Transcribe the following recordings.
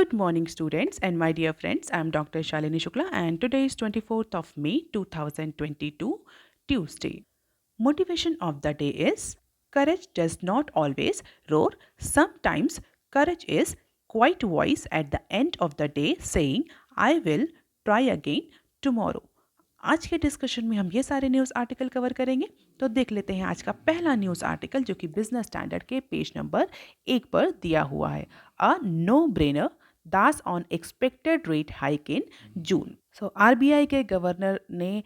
Good morning, students, and my dear friends. I am Dr. Shalini Shukla, and today is 24th of May 2022, Tuesday. Motivation of the day is courage does not always roar. Sometimes courage is quiet voice at the end of the day saying, I will try again tomorrow. आज के discussion में हम ये सारे news article cover करेंगे। तो देख लेते हैं आज का पहला न्यूज़ आर्टिकल जो कि बिजनेस स्टैंडर्ड के पेज नंबर 1 पर दिया हुआ है। Uh no brainer Das on expected rate hike in June. So RBI के गवर्नर ने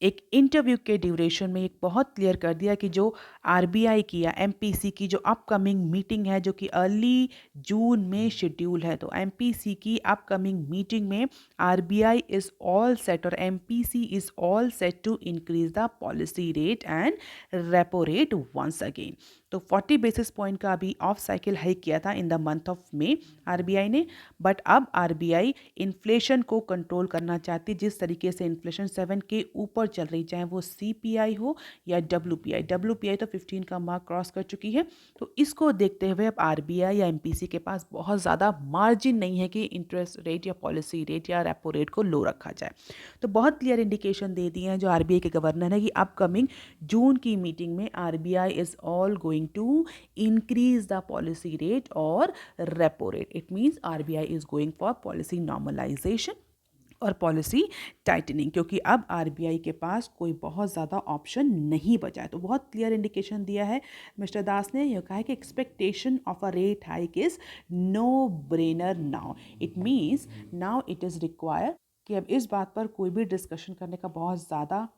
एक इंटरव्यू के ड्यूरेशन में एक बहुत क्लियर कर दिया कि जो आरबीआई की या एमपीसी की जो अपकमिंग मीटिंग है जो कि अर्ली जून में शेड्यूल है, तो एमपीसी की अपकमिंग मीटिंग में आरबीआई इज़ ऑल सेट और MPC is all set to increase the policy rate and repo rate once again. तो 40 बेसिस पॉइंट का अभी ऑफ साइकिल हाइक किया था in the month of May RBI ने, but अब RBI inflation को control करना चाहती है। जिस तरीके से इन्फ्लेशन 7 के ऊपर चल रही, चाहे वो सीपीआई हो या डब्ल्यूपीआई तो 15 का मार्क क्रॉस कर चुकी है। तो इसको देखते हुए अब आरबीआई या एमपीसी के पास बहुत ज़्यादा मार्जिन नहीं है कि इंटरेस्ट रेट या पॉलिसी रेट या रेपो रेट को लो रखा जाए। तो बहुत क्लियर इंडिकेशन दे दिए हैं जो आरबीआई के गवर्नर है कि अपकमिंग जून की मीटिंग में RBI is all going to increase the policy rate और repo rate. It means RBI is going for policy normalization और पॉलिसी टाइटनिंग, क्योंकि अब आरबीआई के पास कोई बहुत ज़्यादा ऑप्शन नहीं बचा है। तो बहुत क्लियर इंडिकेशन दिया है मिस्टर दास ने। यह कहा है कि expectation of a rate hike is no brainer now. It means now it is require कि अब इस बात पर कोई भी डिस्कशन करने का बहुत ज़्यादा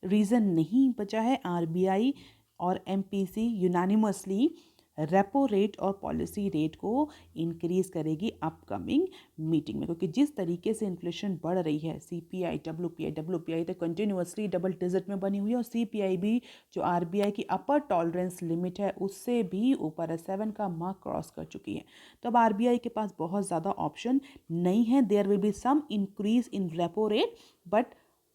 रीज़न नहीं बचा है। आरबीआई और एमपीसी यूनानिमसली रेपो रेट और पॉलिसी रेट को इंक्रीज करेगी अपकमिंग मीटिंग में, क्योंकि जिस तरीके से इन्फ्लेशन बढ़ रही है, सीपीआई डब्ल्यूपीआई तो कंटिन्यूअसली डबल डिजिट में बनी हुई है और सीपीआई भी जो आरबीआई की अपर टॉलरेंस लिमिट है उससे भी ऊपर है, 7 का मार्क क्रॉस कर चुकी है। तो अब आरबीआई के पास बहुत ज़्यादा ऑप्शन नहीं है। There will be some increase in repo rate, but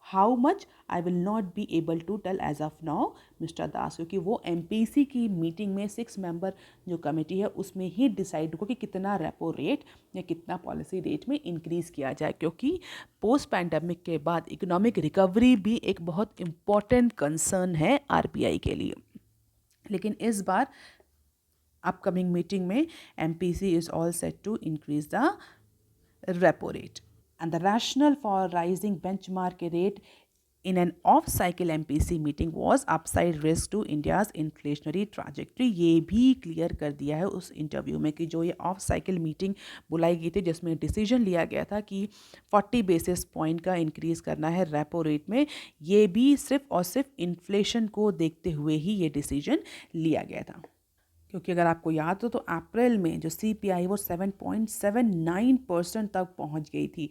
how much I will not be able to tell as of now mister Das, क्योंकि वो एमपीसी की मीटिंग में 6 मेंबर जो कमेटी है उसमें ही डिसाइड होगा कि कितना रेपो रेट या कितना पॉलिसी रेट में इंक्रीज किया जाए, क्योंकि पोस्ट पैंडमिक के बाद इकोनॉमिक रिकवरी भी एक बहुत इम्पॉर्टेंट कंसर्न है आरबीआई के लिए। लेकिन इस बार अपकमिंग मीटिंग में MPC is all set to increase the repo rate. And the rationale for rising benchmark rate in an off-cycle MPC meeting was upside risk to India's inflationary trajectory। ये भी clear कर दिया है उस interview में कि जो ये ऑफ साइकिल मीटिंग बुलाई गई थी जिसमें डिसीजन लिया गया था कि 40 बेसिस पॉइंट का इंक्रीज करना है रेपो रेट में, ये भी सिर्फ और सिर्फ इन्फ्लेशन को देखते हुए ही ये डिसीजन लिया गया था। क्योंकि अगर आपको याद हो तो अप्रैल में जो सीपीआई वो 7.79% तक पहुंच गई थी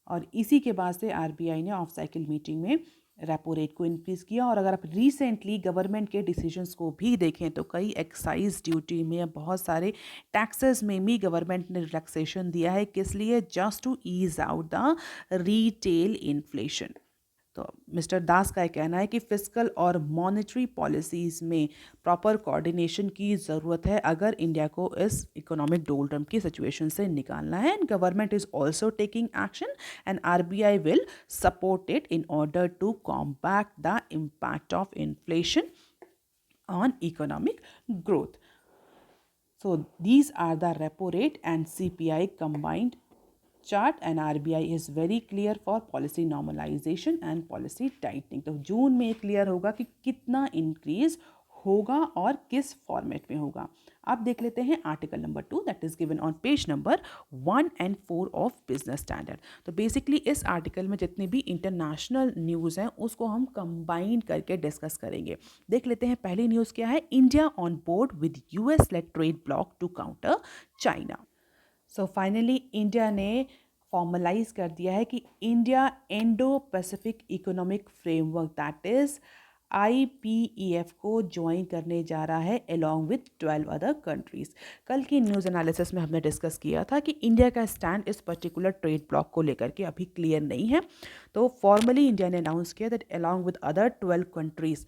और इसी के बाद से आरबीआई ने ऑफ साइकिल मीटिंग में रेपो रेट को इंक्रीज किया। और अगर आप रिसेंटली गवर्नमेंट के डिसीजंस को भी देखें तो कई एक्साइज ड्यूटी में, बहुत सारे टैक्सेस में भी गवर्नमेंट ने रिलैक्सेशन दिया है। किस लिए? Just to ease out the retail inflation. तो मिस्टर दास का कहना है कि फिस्कल और मॉनेटरी पॉलिसीज़ में प्रॉपर कोऑर्डिनेशन की ज़रूरत है अगर इंडिया को इस इकोनॉमिक डोलरम की सिचुएशन से निकालना है। And government is also taking action and RBI will support it in order to combat the impact of inflation on economic growth. So these are the repo rate and CPI combined chart and RBI is very clear for policy normalization and policy tightening। तो जून में clear होगा कि कितना increase होगा और किस format में होगा। अब देख लेते हैं article number 2 that is given on page number 1 and 4 of Business standard. तो बेसिकली इस आर्टिकल में जितनी भी इंटरनेशनल न्यूज़ हैं उसको हम कंबाइन करके डिस्कस करेंगे। देख लेते हैं पहली न्यूज़ क्या है। India on board with US led trade bloc to counter China. So finally India ने फॉर्मलाइज कर दिया है कि India Indo Pacific economic framework that is IPEF को ज्वाइन करने जा रहा है अलॉन्ग विथ 12 अदर कंट्रीज। कल की न्यूज़ एनालिसिस में हमने डिस्कस किया था कि इंडिया का स्टैंड इस पर्टिकुलर ट्रेड ब्लॉक को लेकर के अभी क्लियर नहीं है। तो फॉर्मली इंडिया ने अनाउंस किया that along with other 12 countries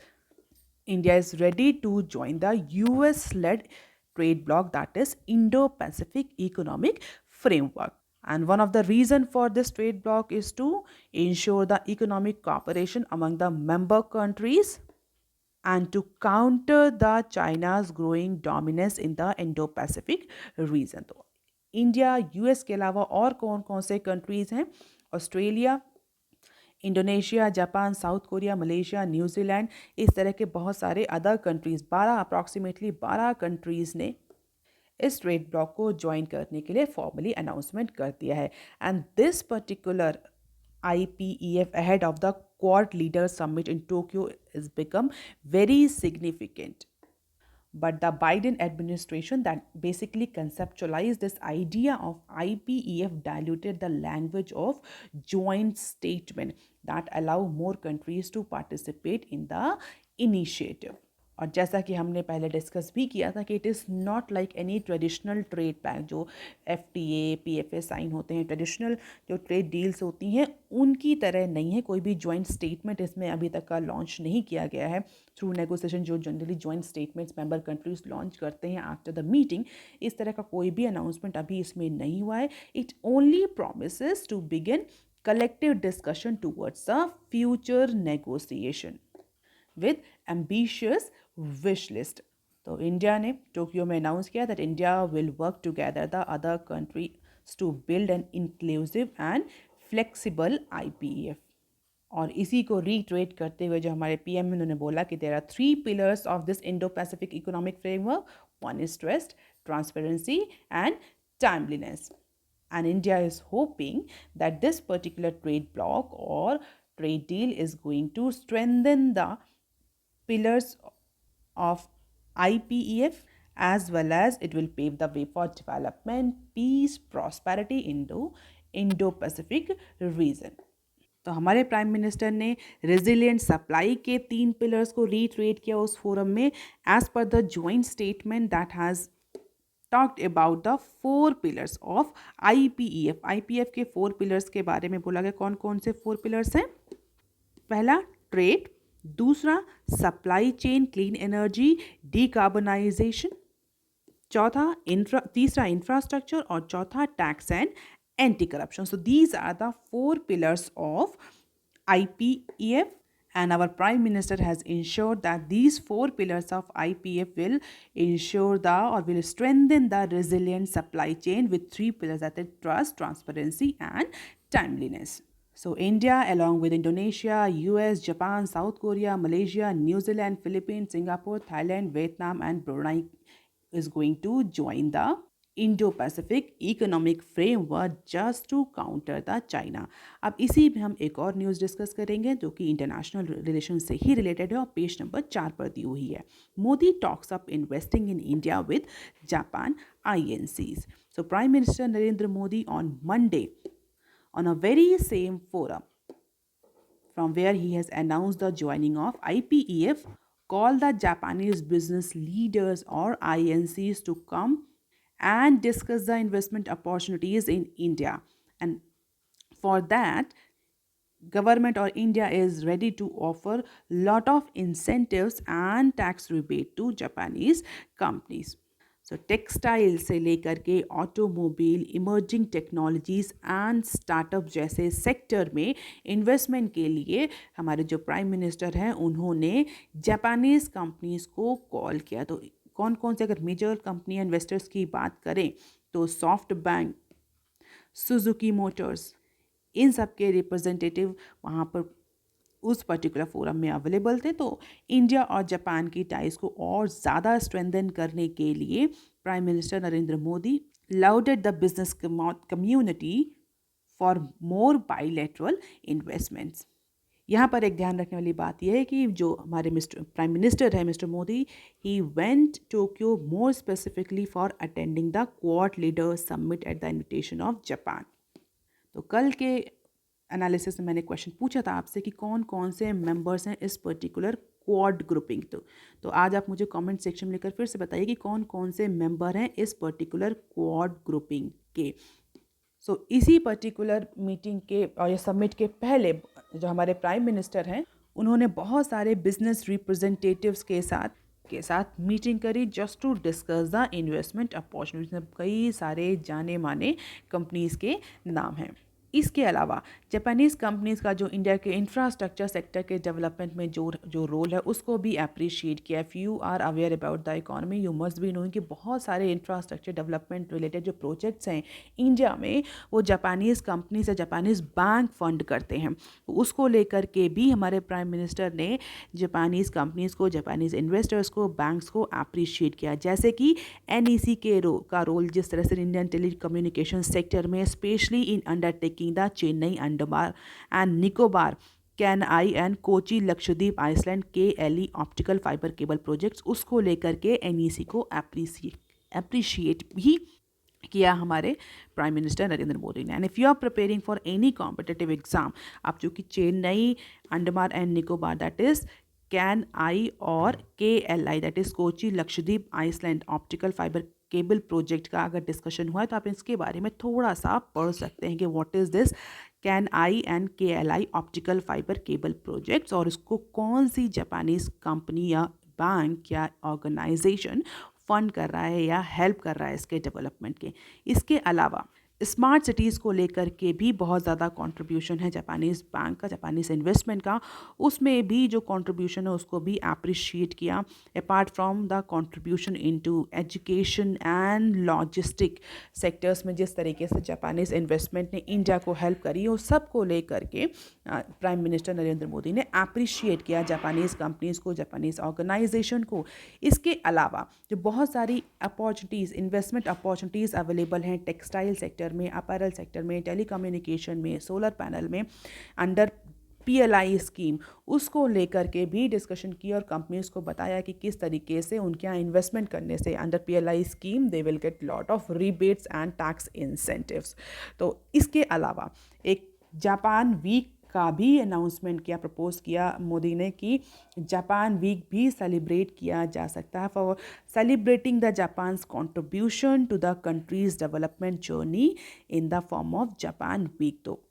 India is ready to join the US led trade bloc, that is Indo-Pacific Economic Framework. And one of the reason for this trade bloc is to ensure the economic cooperation among the member countries and to counter the China's growing dominance in the Indo-Pacific region. तो India US के अलावा और कौन कौन से countries हैं? Australia, Indonesia, Japan, south Korea, Malaysia, New Zealand, इस तरह के बहुत सारे अदर कंट्रीज, 12 अप्रॉक्सीमेटली 12 कंट्रीज ने इस ट्रेड ब्लॉक को ज्वाइन करने के लिए फॉर्मली अनाउंसमेंट कर दिया है. And this particular IPEF ahead of the Quad Leaders Summit in Tokyo has become very significant. But the Biden administration that basically conceptualized this idea of IPEF diluted the language of joint statement that allow more countries to participate in the initiative. और जैसा कि हमने पहले discuss भी किया था कि it is not like any traditional trade pack जो FTA PFA साइन होते हैं, ट्रेडिशनल जो ट्रेड डील्स होती हैं उनकी तरह नहीं है. कोई भी जॉइंट स्टेटमेंट इसमें अभी तक का लॉन्च नहीं किया गया है थ्रू नेगोशिएशन. जो generally joint statements member countries launch करते हैं आफ्टर द मीटिंग, इस तरह का कोई भी अनाउंसमेंट अभी इसमें नहीं हुआ है. It only promises to begin collective discussion towards the future negotiation with ambitious wish list. तो इंडिया ने टोक्यो में अनाउंस किया that India will work together the other countries to build an inclusive and flexible IPEF. और इसी को retreat करते हुए जो हमारे PM उन्होंने बोला कि there are 3 pillars of this Indo Pacific economic framework. One is trust, transparency and timeliness. And India is hoping that this particular trade bloc or trade deal is going to strengthen the pillars of IPEF as well as it will pave the way for development, peace, prosperity in the Indo-Pacific region. तो हमारे prime minister ने resilient supply के 3 pillars को retreat किया उस forum में as per the joint statement that has talked about the 4 pillars of IPEF. IPEF के 4 pillars के बारे में बोला गया. कौन कौन से 4 pillars हैं? पहला ट्रेड, दूसरा supply chain clean energy decarbonisation, तीसरा इंफ्रास्ट्रक्चर और चौथा tax and anti corruption. So these are the 4 pillars of IPEF. And our Prime Minister has ensured that these 4 pillars of IPEF will ensure or will strengthen the resilient supply chain with 3 pillars, that is trust, transparency and timeliness. So India along with Indonesia, US, Japan, South Korea, Malaysia, New Zealand, Philippines, Singapore, Thailand, Vietnam and Brunei is going to join the Indo-Pacific Economic Framework just to counter the China. अब इसी में हम एक और news discuss करेंगे जो कि international relation से ही रिलेटेड है और पेज नंबर 4 पर दी हुई है. Modi talks up investing in India with Japan INCs. So Prime Minister Narendra Modi on Monday on a very same forum from where he has announced the joining of IPEF called the Japanese business leaders or INCs to come and discuss the investment opportunities in India. And for that, government or India is ready to offer lot of incentives and tax rebate to Japanese companies. So textile से लेकर के automobile, emerging technologies and startup जैसे sector में investment के लिए हमारे जो prime minister हैं उन्होंने जापानीज़ कंपनीज़ को कॉल किया. तो कौन कौन से अगर मेजर कंपनी इन्वेस्टर्स की बात करें तो सॉफ्ट बैंक, सुजुकी मोटर्स, इन सब के रिप्रेजेंटेटिव वहाँ पर उस पर्टिकुलर फोरम में अवेलेबल थे. तो इंडिया और जापान की टाइज को और ज़्यादा स्ट्रेंथन करने के लिए prime minister Narendra Modi lauded the business community for more bilateral investments. यहाँ पर एक ध्यान रखने वाली बात यह है कि जो हमारे प्राइम मिनिस्टर है mister Modi, he went Tokyo more specifically for attending the quad leaders summit at the invitation of Japan. तो कल के एनालिसिस में मैंने क्वेश्चन पूछा था आपसे कि कौन कौन से मेंबर्स हैं इस पर्टिकुलर क्वाड ग्रुपिंग. तो आज आप मुझे कमेंट सेक्शन में लिखकर फिर से बताइए कि कौन कौन से मेंबर हैं इस पर्टिकुलर क्वाड ग्रुपिंग के. सो इसी पर्टिकुलर मीटिंग के और ये समिट के पहले जो हमारे प्राइम मिनिस्टर हैं उन्होंने बहुत सारे बिजनेस रिप्रेजेंटेटिव्स के साथ के साथ मीटिंग करी just to discuss the investment opportunities. कई सारे जाने माने कंपनीज़ के नाम हैं। इसके अलावा जापानीज़ कंपनीज़ का जो इंडिया के इंफ्रास्ट्रक्चर सेक्टर के डेवलपमेंट में जो रोल है उसको भी अप्रिशिएट किया। If you are aware about the economy you must be knowing कि बहुत सारे इंफ्रास्ट्रक्चर डेवलपमेंट रिलेटेड जो प्रोजेक्ट्स हैं इंडिया में वो जापानीज़ कंपनी से जापानीज़ बैंक फंड करते हैं। उसको लेकर के भी हमारे प्राइम मिनिस्टर ने जापानीज़ कंपनीज़ को, जापानीज़ इन्वेस्टर्स को, बैंक्स को अप्रिशिएट किया। जैसे कि NEC का रोल जिस तरह से इंडियन टेली कम्युनिकेशन सेक्टर में specially in undertaking the Chennai Andaman and Nicobar कैनआई and Kochi Lakshadweep island KLE optical fibre cable projects, उसको लेकर के NEC को अप्रिशिएट भी किया हमारे प्राइम मिनिस्टर नरेंद्र मोदी ने। And if you are preparing for any competitive exam, आप जो कि Chennai Andaman and Nicobar that is CANI और KLI that is Kochi Lakshadweep island optical fibre cable project का अगर डिस्कशन हुआ है तो आप इसके बारे में थोड़ा सा पढ़ सकते हैं कि what is this CANI and KLI optical fibre cable projects, और इसको कौन सी जापानीज़ कंपनी या बैंक या ऑर्गेनाइजेशन फंड कर रहा है या हेल्प कर रहा है इसके डेवलपमेंट के। इसके अलावा स्मार्ट सिटीज़ को लेकर के भी बहुत ज़्यादा कंट्रीब्यूशन है जापानीज़ बैंक का, जापानीज़ इन्वेस्टमेंट का। उसमें भी जो कंट्रीब्यूशन है उसको भी अप्रिशिएट किया। Apart from the contribution into education and logistic sectors में जिस तरीके से जापानीज़ इन्वेस्टमेंट ने इंडिया को हेल्प करी, उस सब को लेकर के प्राइम मिनिस्टर नरेंद्र मोदी ने अप्रिशिएट किया जापानीज़ कंपनीज़ को, जापानीज़ ऑर्गेनाइजेशन को। इसके अलावा जो बहुत सारी अपॉर्चुनिटीज़, इन्वेस्टमेंट अपॉर्चुनिटीज़ अवेलेबल हैं टेक्सटाइल सेक्टर में, अपैरल सेक्टर में, टेलीकम्युनिकेशन में, सोलर पैनल में, अंडर PLI स्कीम, उसको लेकर के भी डिस्कशन की और कंपनीज को बताया कि किस तरीके से उनके यहाँ इन्वेस्टमेंट करने से under PLI scheme they will get lot of rebates and tax incentives. तो इसके अलावा एक जापान वीक का भी अनाउंसमेंट किया, प्रपोज किया मोदी ने कि जापान वीक भी सेलिब्रेट किया जा सकता है for celebrating the Japan's contribution to the country's development journey in the form of Japan week. तो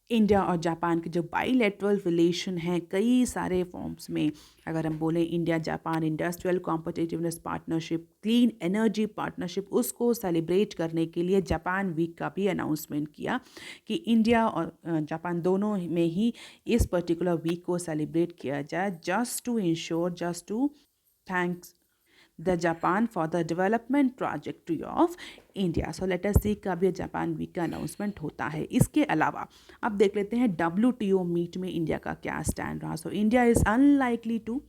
इंडिया और जापान के जो बाईलेटरल रिलेशन हैं कई सारे फॉर्म्स में, अगर हम बोलें India Japan industrial competitiveness partnership, clean energy partnership, उसको सेलिब्रेट करने के लिए जापान वीक का भी अनाउंसमेंट किया कि इंडिया और जापान दोनों में ही इस पर्टिकुलर वीक को सेलिब्रेट किया जाए, just to thanks the Japan for the development trajectory of India. So let us see कब ये जापान वीक का अनाउंसमेंट होता है। इसके अलावा अब देख लेते हैं WTO मीट में इंडिया का क्या स्टैंड रहा। So India is unlikely to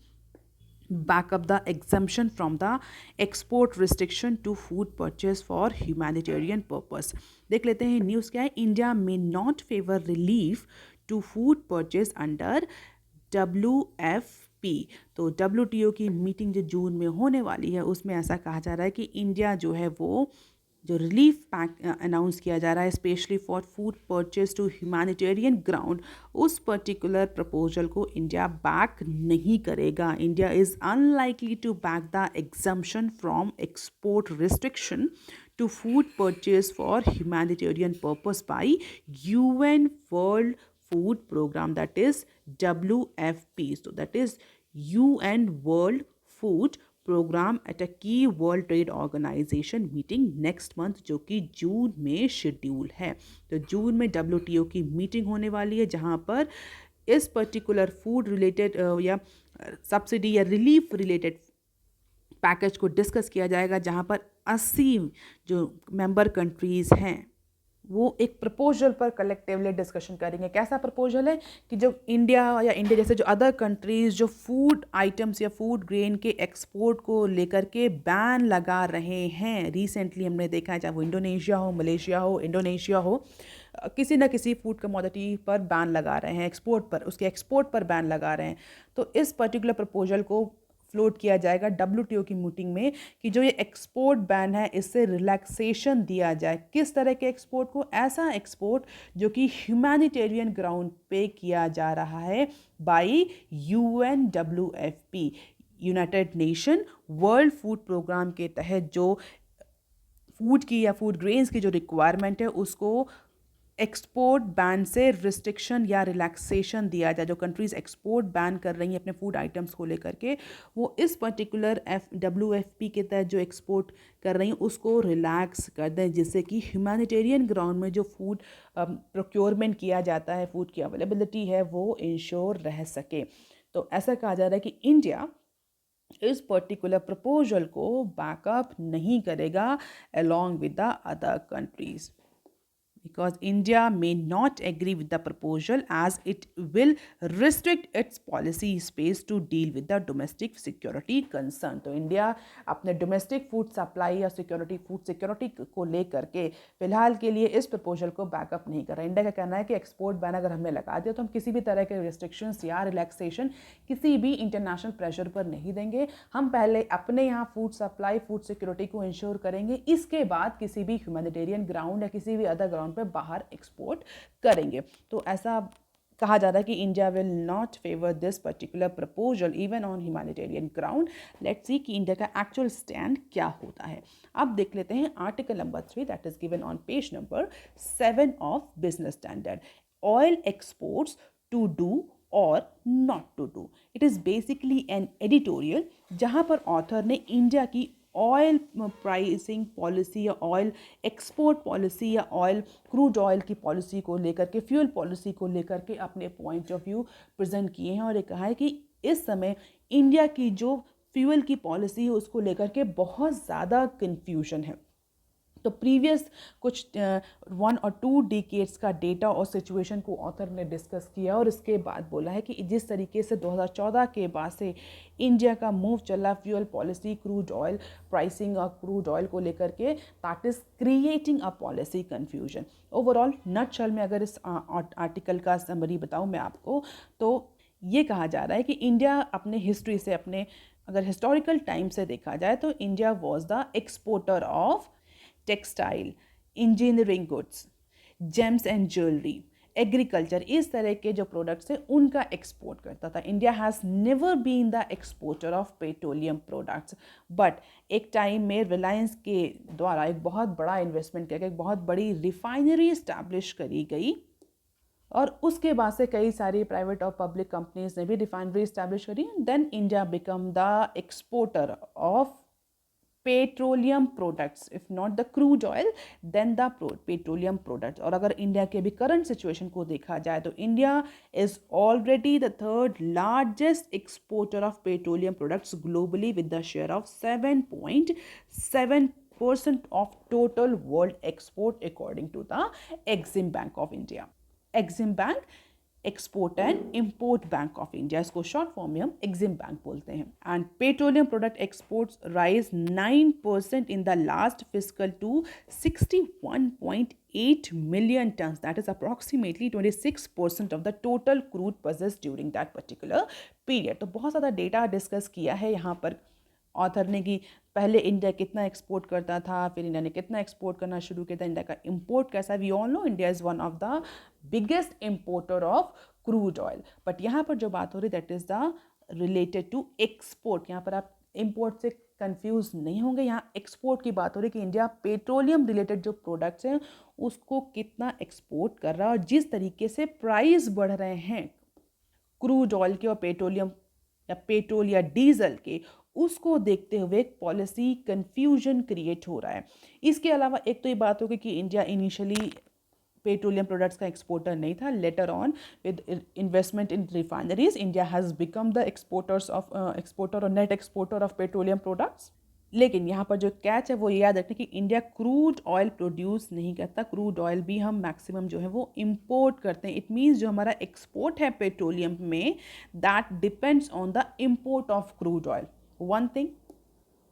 back up the exemption from the export restriction to food purchase for humanitarian purpose। देख लेते हैं न्यूज़ क्या है। India may not favor relief to food purchase under WFP। तो WTO की meeting जो जून में होने वाली है उसमें ऐसा कहा जा रहा है कि इंडिया जो है वो जो रिलीफ पैक अनाउंस किया जा रहा है specially for food purchase to humanitarian ground, उस पर्टिकुलर प्रपोजल को इंडिया बैक नहीं करेगा। India is unlikely to back the exemption from export restriction to food purchase for humanitarian purpose by UN World Food Program, that is WFP. So that is UN World Food Program at a key World Trade Organization meeting next month, जो कि जून में schedule है। तो जून में WTO की meeting होने वाली है जहाँ पर इस पर्टिकुलर फूड रिलेटेड या सब्सिडी या रिलीफ रिलेटेड पैकेज को डिस्कस किया जाएगा, जहाँ पर 80 जो मेंबर कंट्रीज़ हैं वो एक प्रपोजल पर कलेक्टिवली डिस्कशन करेंगे। कैसा प्रपोजल है कि जो इंडिया जैसे जो अदर कंट्रीज़ जो फूड आइटम्स या फूड ग्रेन के एक्सपोर्ट को लेकर के बैन लगा रहे हैं। रिसेंटली हमने देखा है चाहे वो इंडोनेशिया हो, मलेशिया हो, इंडोनेशिया हो, किसी न किसी फूड कमोडिटी पर बैन लगा रहे हैं, उसके एक्सपोर्ट पर बैन लगा रहे हैं। तो इस पर्टिकुलर प्रपोजल को फ्लोट किया जाएगा WTO की मीटिंग में कि जो ये एक्सपोर्ट बैन है इससे रिलैक्सेशन दिया जाए। किस तरह के एक्सपोर्ट को? ऐसा एक्सपोर्ट जो कि ह्यूमैनिटेरियन ग्राउंड पे किया जा रहा है by UNWFP, United Nation World Food Programme के तहत जो फूड की या फूड ग्रेन्स की जो रिक्वायरमेंट है उसको एक्सपोर्ट बैन से रिस्ट्रिक्शन या रिलैक्सेशन दिया जाए। जो कंट्रीज़ एक्सपोर्ट बैन कर रही हैं अपने फूड आइटम्स को लेकर के, वो इस पर्टिकुलर WFP के तहत जो एक्सपोर्ट कर रही हैं उसको रिलैक्स कर दें, जिससे कि ह्यूमैनिटेरियन ग्राउंड में जो फूड प्रोक्योरमेंट किया जाता है, फूड की अवेलेबिलिटी है, वो इंश्योर रह सके। तो ऐसा कहा जा रहा है कि इंडिया इस पर्टिकुलर प्रपोजल को बैकअप नहीं करेगा along with the other countries, because India may not agree with the proposal as it will restrict its policy space to deal with the domestic security concern। तो India अपने domestic food supply या security, food security को लेकर के फिलहाल के लिए इस प्रपोजल को बैकअप नहीं कर रहा। इंडिया का कहना है कि एक्सपोर्ट बैन अगर हमने लगा दिया तो हम किसी भी तरह के रिस्ट्रिक्शंस या रिलैक्सेशन किसी भी इंटरनेशनल प्रेशर पर नहीं देंगे। हम पहले अपने यहाँ फूड सप्लाई, फूड सिक्योरिटी को इंश्योर करेंगे, इसके बाद किसी भी ह्यूमैनिटेरियन ग्राउंड या किसी भी अदर ग्राउंड पे बाहर एक्सपोर्ट करेंगे। तो ऐसा कहा जा रहा है कि India will not favour this particular proposal even on humanitarian ground. Let's see कि इंडिया का एक्चुअल स्टैंड क्या होता है। अब देख लेते हैं article number 3 that is given on page number 7 of Business Standard. Oil exports to do और not to do. It is basically an editorial जहाँ पर ऑथर ने इंडिया की ऑयल प्राइसिंग पॉलिसी या ऑयल एक्सपोर्ट पॉलिसी या oil crude oil की policy को लेकर के, फ्यूल पॉलिसी को लेकर के अपने पॉइंट ऑफ व्यू प्रेजेंट किए हैं और ये कहा है कि इस समय इंडिया की जो फ्यूल की पॉलिसी है उसको लेकर के बहुत ज़्यादा कन्फ्यूजन है। तो प्रीवियस कुछ 1 और 2 डिकेड्स का डेटा और सिचुएशन को ऑथर ने डिस्कस किया और इसके बाद बोला है कि जिस तरीके से 2014 के बाद से इंडिया का मूव चला fuel policy, crude oil pricing और क्रूड ऑयल को लेकर के, that is creating a policy confusion. Overall nutshell में अगर इस आर्टिकल का समरी बताऊँ मैं आपको, तो ये कहा जा रहा है कि इंडिया अपने हिस्ट्री से, अपने अगर हिस्टोरिकल टाइम से देखा जाए तो India was the exporter of textile, engineering goods, James and jewellery, agriculture, इस तरह के जो प्रोडक्ट्स हैं उनका एक्सपोर्ट करता था। India has never been the exporter of petroleum products, but एक टाइम में रिलायंस के द्वारा एक बहुत बड़ा इन्वेस्टमेंट किया गया, एक बहुत बड़ी रिफाइनरी इस्टेब्लिश करी गई और उसके बाद से कई सारी प्राइवेट और पब्लिक कंपनीज ने भी रिफाइनरी इस्टेब्लिश करी। Then India become the exporter of petroleum products, if not the crude oil then the petroleum products. और अगर इंडिया के भी करंट सिचुएशन को देखा जाए तो India is already the third largest exporter of petroleum products globally with the share of 7.7% of total world export according to the Exim Bank of India। Exim Bank export and import bank of India, इसको short form में हम Exim bank बोलते हैं। And petroleum product exports rise 9% in the last physical to 61.8 million tons, that is approximately 26% of the total crude possessed during that particular period। तो बहुत ज़्यादा data discuss किया है यहाँ पर ऑथर ने कि पहले इंडिया कितना एक्सपोर्ट करता था, फिर इंडिया ने कितना एक्सपोर्ट करना शुरू किया था, इंडिया का इंपोर्ट कैसा। We all know India is one of the biggest importer of crude oil, but यहाँ पर जो बात हो रही that is the related to export. यहाँ पर आप इंपोर्ट से कंफ्यूज नहीं होंगे, यहाँ एक्सपोर्ट की बात हो रही है कि इंडिया पेट्रोलियम रिलेटेड जो प्रोडक्ट्स हैं उसको कितना एक्सपोर्ट कर रहा है और जिस तरीके से प्राइस बढ़ रहे हैं क्रूड ऑयल के और पेट्रोलियम या पेट्रोल या डीजल के, उसको देखते हुए एक पॉलिसी कन्फ्यूजन क्रिएट हो रहा है। इसके अलावा एक तो ये बात होगी कि इंडिया इनिशियली पेट्रोलियम प्रोडक्ट्स का एक्सपोर्टर नहीं था, later on with investment in refineries India has become the exporter और net exporter of petroleum products. लेकिन यहाँ पर जो कैच है वो याद रखने कि इंडिया क्रूड ऑयल प्रोड्यूस नहीं करता, क्रूड ऑयल भी हम मैक्सिमम जो है वो इंपोर्ट करते हैं। इट मीन्स जो हमारा एक्सपोर्ट है पेट्रोलियम में that depends on the import of crude oil, one thing.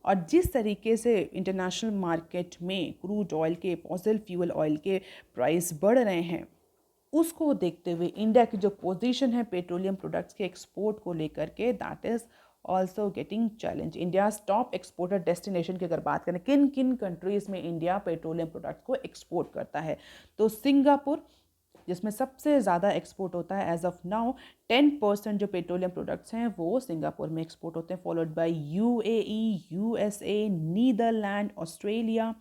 और जिस तरीके से इंटरनेशनल मार्केट में क्रूड ऑयल के, फॉसिल फ्यूल ऑयल के प्राइस बढ़ रहे हैं, उसको देखते हुए इंडिया की जो पोजीशन है पेट्रोलियम प्रोडक्ट्स के एक्सपोर्ट को लेकर के, that is also getting challenge. India top exporter destination की अगर बात करें, किन किन कंट्रीज़ में इंडिया पेट्रोलियम प्रोडक्ट्स को एक्सपोर्ट करता है, तो सिंगापुर जिसमें सबसे ज़्यादा एक्सपोर्ट होता है एज ऑफ नाउ, 10% जो पेट्रोलियम प्रोडक्ट्स हैं वो सिंगापुर में एक्सपोर्ट होते हैं, followed by UAE, USA, Netherland, Australia,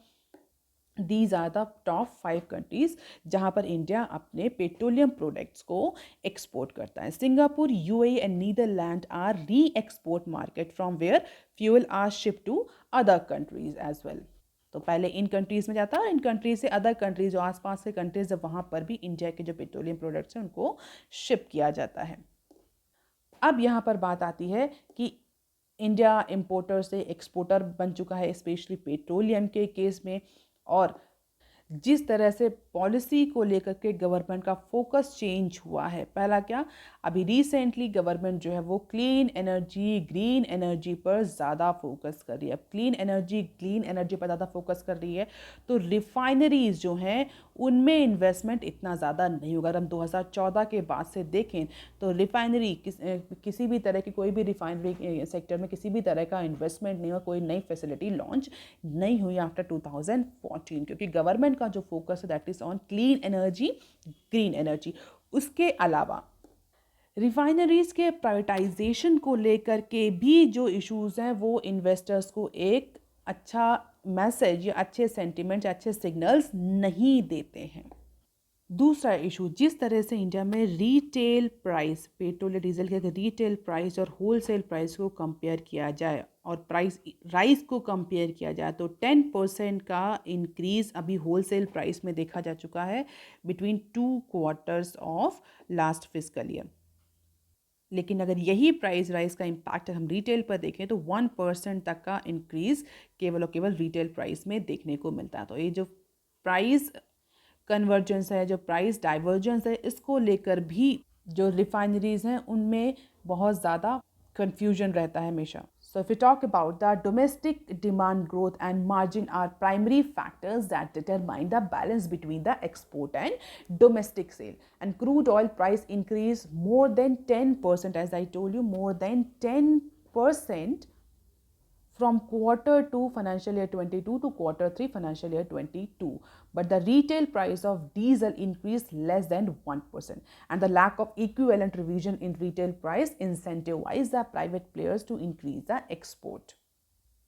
these are the top 5 countries जहां पर इंडिया अपने पेट्रोलियम प्रोडक्ट्स को एक्सपोर्ट करता है. Singapore, UAE and Netherland are reexport market from where fuel are ship to other countries as well. तो पहले इन countries में जाता है और इन कंट्रीज से अदर कंट्रीज जो आसपास के कंट्रीज है वहाँ पर भी इंडिया के जो पेट्रोलियम प्रोडक्ट्स हैं उनको शिप किया जाता है. अब यहाँ पर बात आती है कि इंडिया इम्पोर्टर से एक्सपोर्टर बन चुका है, स्पेशली पेट्रोलियम के केस में. और जिस तरह से पॉलिसी को लेकर के गवर्नमेंट का फोकस चेंज हुआ है, पहला क्या, अभी रिसेंटली गवर्नमेंट जो है वो क्लीन एनर्जी, ग्रीन एनर्जी पर ज़्यादा फोकस कर रही है. अब क्लीन एनर्जी पर ज़्यादा फोकस कर रही है तो रिफाइनरीज जो हैं उनमें इन्वेस्टमेंट इतना ज़्यादा नहीं होगा. अगर हम 2014 के बाद से देखें तो रिफाइनरी किसी भी तरह की कोई भी रिफाइनरी सेक्टर में किसी भी तरह का इन्वेस्टमेंट नहीं हुआ, कोई नई फैसिलिटी लॉन्च नहीं हुई आफ्टर 2014, क्योंकि गवर्नमेंट का जो फोकस है that is on clean energy, green energy. उसके अलावा रिफाइनरीज के प्राइवेटाइजेशन को लेकर के भी जो इश्यूज हैं वो इन्वेस्टर्स को एक अच्छा मैसेज या अच्छे सेंटिमेंट या अच्छे सिग्नल्स नहीं देते हैं. दूसरा इशू, जिस तरह से इंडिया में रिटेल प्राइस, पेट्रोल या डीजल के रिटेल प्राइस और होलसेल प्राइस को कंपेयर किया जाए और प्राइस राइस को कंपेयर किया जाए तो 10% का इंक्रीज़ अभी होलसेल प्राइस में देखा जा चुका है between 2 quarters of last fiscal year. लेकिन अगर यही प्राइस राइस का इम्पैक्ट हम रिटेल पर देखें तो 1% तक का इंक्रीज़ केवल और केवल रिटेल प्राइस में देखने को मिलता है. तो ये जो प्राइस कन्वर्जेंस है, जो प्राइस डाइवर्जेंस है, इसको लेकर भी जो रिफाइनरीज हैं उनमें बहुत ज़्यादा कन्फ्यूजन रहता है हमेशा. So if we talk about the domestic demand growth and margin are primary factors that determine the balance between the export and domestic sale. And crude oil price increase more than 10%, as I told you, more than 10% from quarter 2 financial year 22 to quarter 3 financial year 22, but the retail price of diesel increased less than 1%, and the lack of equivalent revision in retail price incentivized the private players to increase the export.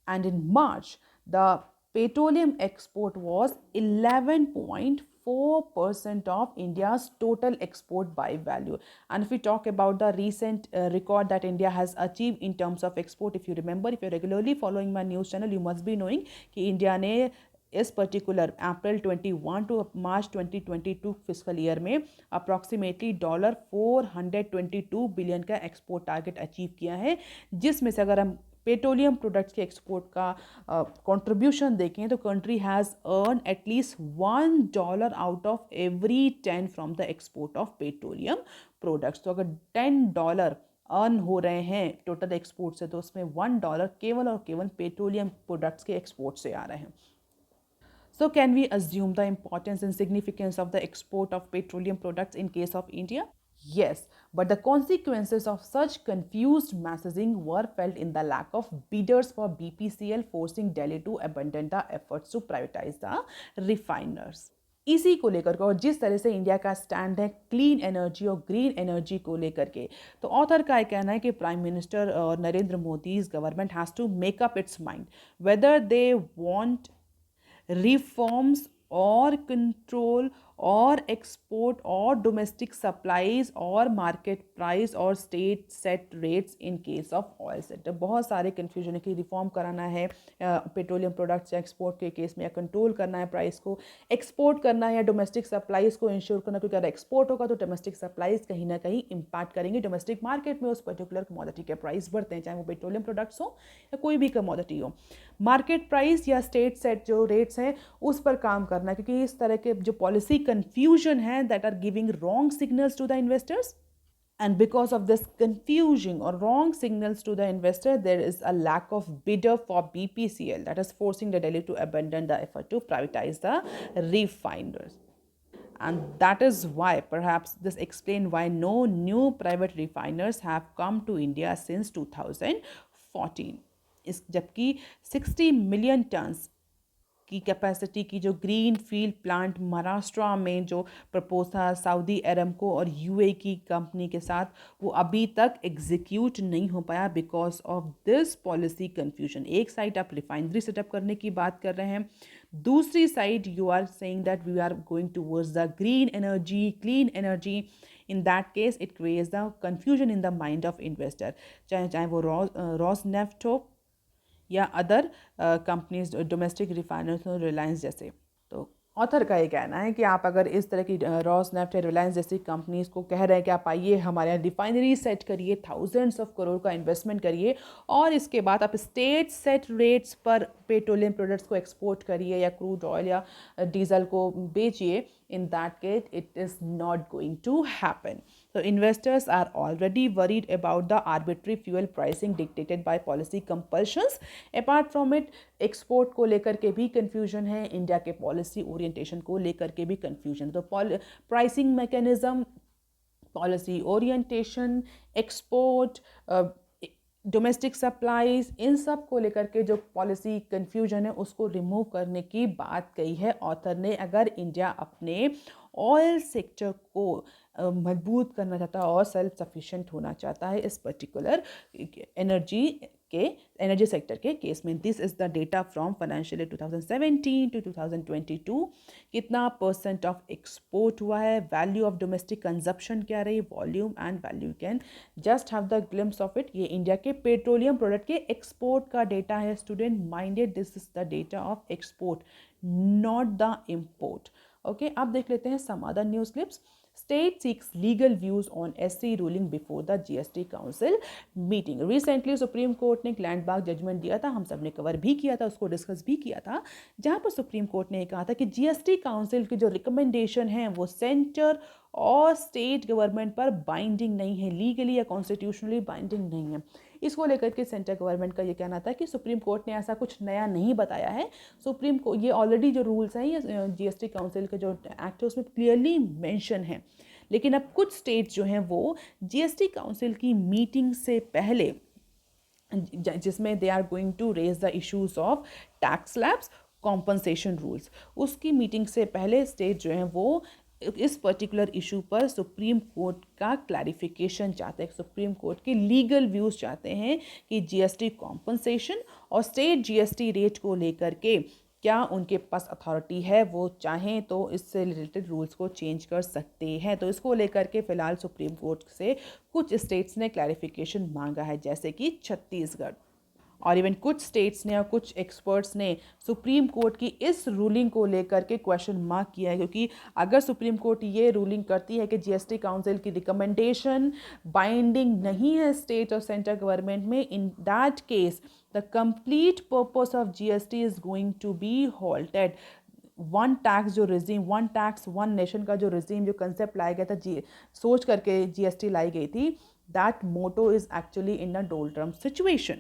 And in March, the petroleum export was 11.4% of India's total export by value. And if we talk about the recent record that India has achieved in terms of export, if you remember, if you're regularly following my news channel, you must be knowing कि India ने इस particular April 21 to March 2022 fiscal year में approximately $422 billion का export target achieve किया है, जिसमें से अगर हम पेट्रोलियम प्रोडक्ट्स के एक्सपोर्ट का कंट्रीब्यूशन देखें तो country has earn at least $1 out of every 10 from the export of petroleum products. तो अगर $10 अर्न हो रहे हैं टोटल एक्सपोर्ट से तो उसमें $1 केवल और केवल पेट्रोलियम प्रोडक्ट्स के एक्सपोर्ट से आ रहे हैं. So can we assume the importance and significance of the export of petroleum products in case of India? Yes, but the consequences of such confused messaging were felt in the lack of bidders for BPCL, forcing Delhi to abandon the efforts to privatize the refiners. इसी को लेकर के और जिस तरह से India का stand है क्लीन एनर्जी और ग्रीन एनर्जी को लेकर के, तो ऑथर का कहना है कि prime minister Narendra Modi government has to make up its mind whether they want reforms or control or export or domestic supplies or market price or state set rates in case of oil sector. बहुत सारे confusion है कि reform कराना है petroleum products या export के case में, या कंट्रोल करना है प्राइस को, एक्सपोर्ट करना है या डोमेस्टिक सप्लाईज को इंश्योर करना, क्योंकि अगर एक्सपोर्ट होगा तो डोमेस्टिक सप्लाईज कहीं ना कहीं इम्पैक्ट करेंगे. डोमेस्टिक मार्केट में उस पर्टिकुलर कमोडिटी के प्राइस बढ़ते हैं, चाहे वो पेट्रोलियम प्रोडक्ट्स हो या कोई भी कमोडिटी हो. मार्केट प्राइस या स्टेट सेट जो रेट्स हैं उस पर काम करना है, क्योंकि इस तरह के जो पॉलिसी कन्फ्यूजन है that are giving wrong signals to the investors, and because of this confusion or wrong signals to the investor, there is a lack of bidder for BPCL, that is forcing the Delhi to abandon the effort to privatize the refiners. And that is why perhaps this explains why no new private refiners have come to India since 2014. जबकि 60 million tons की capacity की जो green field plant Maharashtra में जो propose था Saudi अरमको और UA की company के साथ, वो अभी तक एग्जीक्यूट नहीं हो पाया because of this policy confusion. एक साइड आप रिफाइनरी सेटअप करने की बात कर रहे हैं, दूसरी side you are saying that we are going towards the green energy, clean energy. In that case it creates the confusion in the mind of investor, चाहे वो रॉसनेफ्ट हो या अदर कंपनीज, डोमेस्टिक रिफाइनर्स हो, रिलायंस जैसे। तो author का ये कहना है कि आप अगर इस तरह की रॉसनेफ्ट या रिलायंस जैसी कंपनीज को कह रहे हैं कि आप आइए हमारे यहाँ रिफाइनरी सेट करिए, थाउजेंड्स ऑफ करोड़ का इन्वेस्टमेंट करिए और इसके बाद आप स्टेट सेट रेट्स पर पेट्रोलियम प्रोडक्ट्स को एक्सपोर्ट करिए या क्रूड ऑयल या डीजल को बेचिए, in that case it is not going to happen. So investors are already worried about the arbitrary fuel pricing dictated by policy compulsions. Apart from it, export को लेकर के भी confusion है, India के policy orientation को लेकर के भी confusion। तो pricing mechanism, policy orientation, export, domestic supplies, इन सब को लेकर के जो पॉलिसी कन्फ्यूजन है उसको रिमूव करने की बात कही है ऑथर ने। अगर इंडिया अपने ऑयल सेक्टर को मजबूत करना चाहता है और सेल्फ सफिशिएंट होना चाहता है इस पर्टिकुलर एनर्जी सेक्टर के केस में। This is the data from financial year 2017 to 2022। कितना परसेंट ऑफ एक्सपोर्ट हुआ है, वैल्यू ऑफ डोमेस्टिक कंजप्शन क्या रही, volume and value, can just have the glimpse of it. ये इंडिया के पेट्रोलियम प्रोडक्ट के एक्सपोर्ट का डेटा है student, minded this is the data of export, not the import. Okay, अब देख लेते हैं some other news clips. State seeks legal views on SC ruling before the GST Council meeting. Recently supreme court ने एक landmark judgement दिया था, हम सब ने कवर भी किया था, उसको डिस्कस भी किया था, जहाँ पर सुप्रीम कोर्ट ने कहा था कि जीएसटी काउंसिल की जो रिकमेंडेशन है वो सेंटर और स्टेट गवर्नमेंट पर बाइंडिंग नहीं है, लीगली या कॉन्स्टिट्यूशनली बाइंडिंग नहीं है। इसको लेकर के सेंट्रल गवर्नमेंट का ये कहना था कि सुप्रीम कोर्ट ने ऐसा कुछ नया नहीं बताया है। सुप्रीम कोर्ट ये ऑलरेडी जो रूल्स हैं ये जीएसटी काउंसिल के जो एक्ट है उसमें क्लियरली मेंशन है, लेकिन अब कुछ स्टेट जो हैं वो जीएसटी काउंसिल की मीटिंग से पहले, जिसमें they are going to raise the issues of tax slabs, compensation rules, उसकी मीटिंग से पहले स्टेट जो हैं वो इस पर्टिकुलर इशू पर सुप्रीम कोर्ट का क्लैरिफिकेशन चाहते हैं, सुप्रीम कोर्ट के लीगल व्यूज़ चाहते हैं कि जीएसटी कॉम्पनसेशन और स्टेट जीएसटी रेट को लेकर के क्या उनके पास अथॉरिटी है, वो चाहें तो इससे रिलेटेड रूल्स को चेंज कर सकते हैं। तो इसको लेकर के फ़िलहाल सुप्रीम कोर्ट से कुछ स्टेट्स ने क्लैरिफिकेशन मांगा है, जैसे कि छत्तीसगढ़, और इवन कुछ स्टेट्स ने और कुछ एक्सपर्ट्स ने सुप्रीम कोर्ट की इस रूलिंग को लेकर के क्वेश्चन मार्क किया है, क्योंकि अगर सुप्रीम कोर्ट ये रूलिंग करती है कि जीएसटी काउंसिल की रिकमेंडेशन बाइंडिंग नहीं है स्टेट और सेंट्रल गवर्नमेंट में, in that case the complete purpose of GST is going to be halted. One tax जो regime, one tax one nation का जो रिजीम, जो कंसेप्ट लाया गया था, सोच करके जीएसटी लाई गई थी, that motto is actually in a doldrum situation.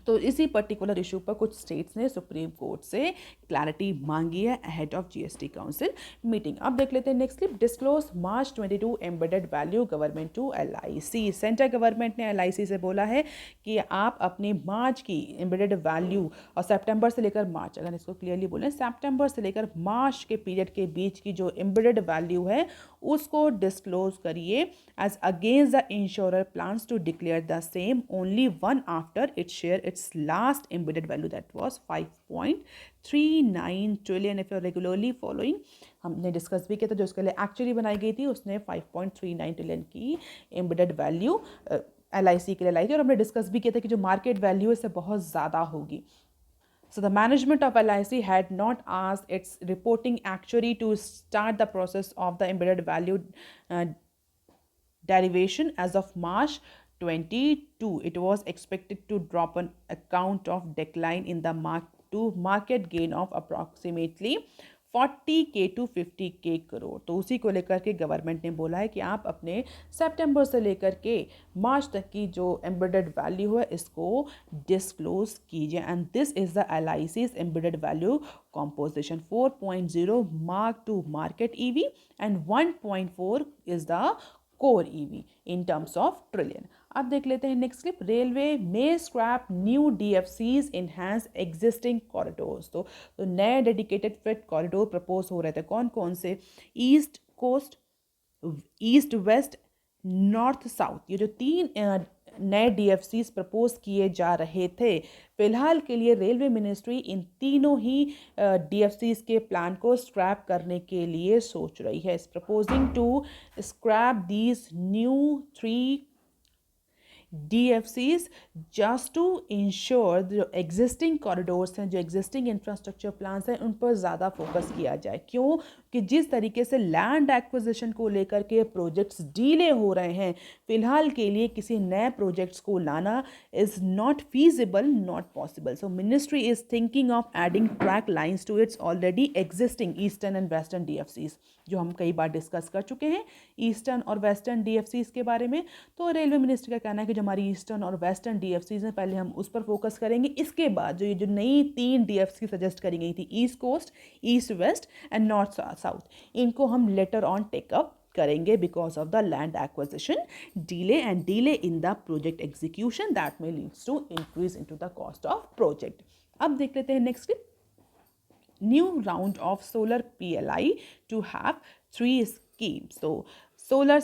तो इसी पर्टिकुलर इशू पर कुछ स्टेट्स ने सुप्रीम कोर्ट से क्लैरिटी मांगी है ahead of GST council meeting. अब देख लेते हैं next clip. Disclose March 22 embedded value government to LIC. Central government ने एलआईसी से बोला है कि आप अपनी मार्च की एम्बेडेड वैल्यू और सितंबर से लेकर मार्च, अगर इसको क्लियरली बोलें, सितंबर से लेकर मार्च के पीरियड के बीच की जो एम्बेडेड वैल्यू है उसको डिस्क्लोज करिए as against the insurer plans to declare the same only one after it share its last embedded value, that was 5.39 trillion. if you're regularly following, हमने डिस्कस भी किया था, जो उसके लिए एक्चुअली बनाई गई थी उसने 5.39 ट्रिलियन की एम्बेडेड वैल्यू एलआईसी के लिए लाई थी, और हमने डिस्कस भी किया था कि जो मार्केट वैल्यू है इससे बहुत ज़्यादा होगी। So the management of LIC had not asked its reporting actuary to start the process of the embedded value derivation as of March 22. It was expected to drop on account of decline in the market gain of approximately 40K to 50K crore. तो उसी को लेकर के government ने बोला है कि आप अपने सितंबर से लेकर के मार्च तक की जो एम्बेडेड वैल्यू है इसको डिस्क्लोज कीजिए, and this is the LIC's embedded value composition. 4.0 mark to market EV and 1.4 is the core EV in terms of trillion. अब देख लेते हैं नेक्स्ट क्लिप, रेलवे में scrap new DFCs enhance existing corridors. तो नए dedicated freight corridor propose हो रहे थे, कौन कौन से, east coast, east west, north south, ये जो तीन नए DFCs प्रपोज किए जा रहे थे। फिलहाल के लिए रेलवे मिनिस्ट्री इन तीनों ही DFCs के प्लान को स्क्रैप करने के लिए सोच रही है, proposing to scrap these new 3 DFCs just to ensure जो existing corridors हैं, जो existing infrastructure plans हैं, उन पर ज़्यादा फोकस किया जाए। क्यों कि जिस तरीके से लैंड एक्विजिशन को लेकर के प्रोजेक्ट्स डीले हो रहे हैं, फिलहाल के लिए किसी नए प्रोजेक्ट्स को लाना is not feasible, not possible. So ministry is thinking of adding track lines to its already existing eastern and western DFCs, जो हम कई बार डिस्कस कर चुके हैं ईस्टर्न और वेस्टर्न DFCs के बारे में। तो रेलवे मिनिस्ट्री का कहना है कि जो हमारी ईस्टर्न और वेस्टर्न DFCs हैं, पहले हम उस पर फोकस करेंगे, इसके बाद जो नई 3 DFC सजेस्ट करी गई थी, east coast, east west and north south, इनको हम लेटर ऑन टेकअप करेंगे because of the land acquisition delay and delay in the project execution that may leads to increase into the cost of project. अब देख लेते हैं next, new round of solar PLI to have 3 schemes. तो solar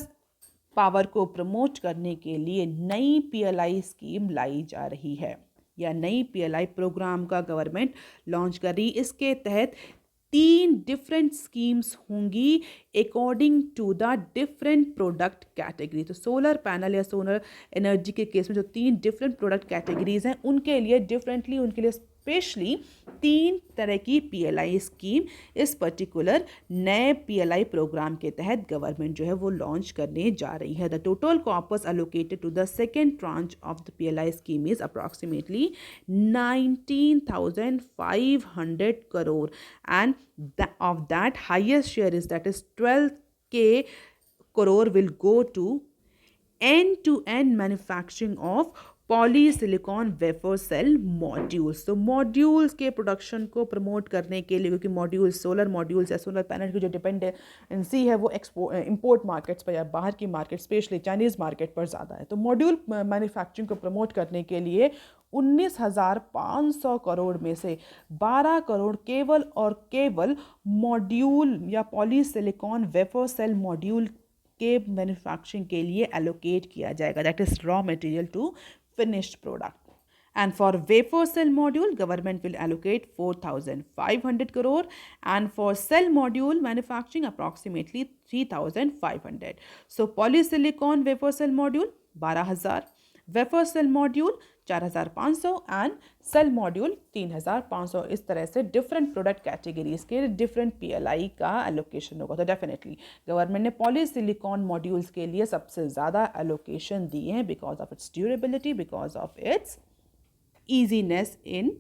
power को promote करने के लिए नई PLI स्कीम लाई जा रही है, या नई PLI प्रोग्राम का गवर्नमेंट लॉन्च कर रही। इसके तहत 3 डिफरेंट स्कीम्स होंगी according to the different product category. तो सोलर पैनल या सोलर एनर्जी के केस में जो 3 डिफरेंट प्रोडक्ट कैटेगरीज हैं, उनके लिए डिफरेंटली, उनके लिए स्पेशली 3 तरह की PLI स्कीम इस पर्टिकुलर नए PLI प्रोग्राम के तहत गवर्नमेंट जो है वो लॉन्च करने जा रही है। The total corpus allocated to the second tranche of the PLI scheme is approximately 19,500 crore and of that highest share is that is 12K crore will go to end-to-end manufacturing of polysilicon wafer cell modules. तो modules के production को promote करने के लिए, क्योंकि modules, solar modules या solar panel की जो डिपेंडेंसी है वो इंपोर्ट मार्केट्स पर या बाहर की मार्केट, स्पेशली चाइनीज़ मार्केट पर ज़्यादा है। तो मॉड्यूल मैन्युफैक्चरिंग को प्रमोट करने के लिए 19,500 करोड़ में से 12 करोड़ केवल और केवल मॉड्यूल या पॉलीसिलिकॉन वेफर सेल मॉड्यूल के मैन्युफैक्चरिंग के लिए एलोकेट किया जाएगा, that is raw material to finished product. And for wafer cell module, government will allocate 4,500 crore, and for cell module manufacturing approximately 3,500. So polysilicon wafer cell module 12,000, wafer cell module 4,500 and cell module 3,500। इस तरह से different product categories के different PLI का allocation होगा। तो definitely government ने polysilicon modules के लिए सबसे ज़्यादा एलोकेशन दिए हैं because of its durability, because of its easiness in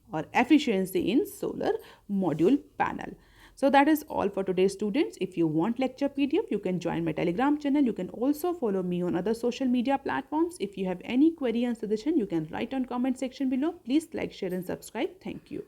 और efficiency in solar module panel. So that is all for today, students. If you want lecture PDF, you can join my Telegram channel. You can also follow me on other social media platforms. If you have any query and suggestion, you can write on comment section below. Please like, share and subscribe. Thank you.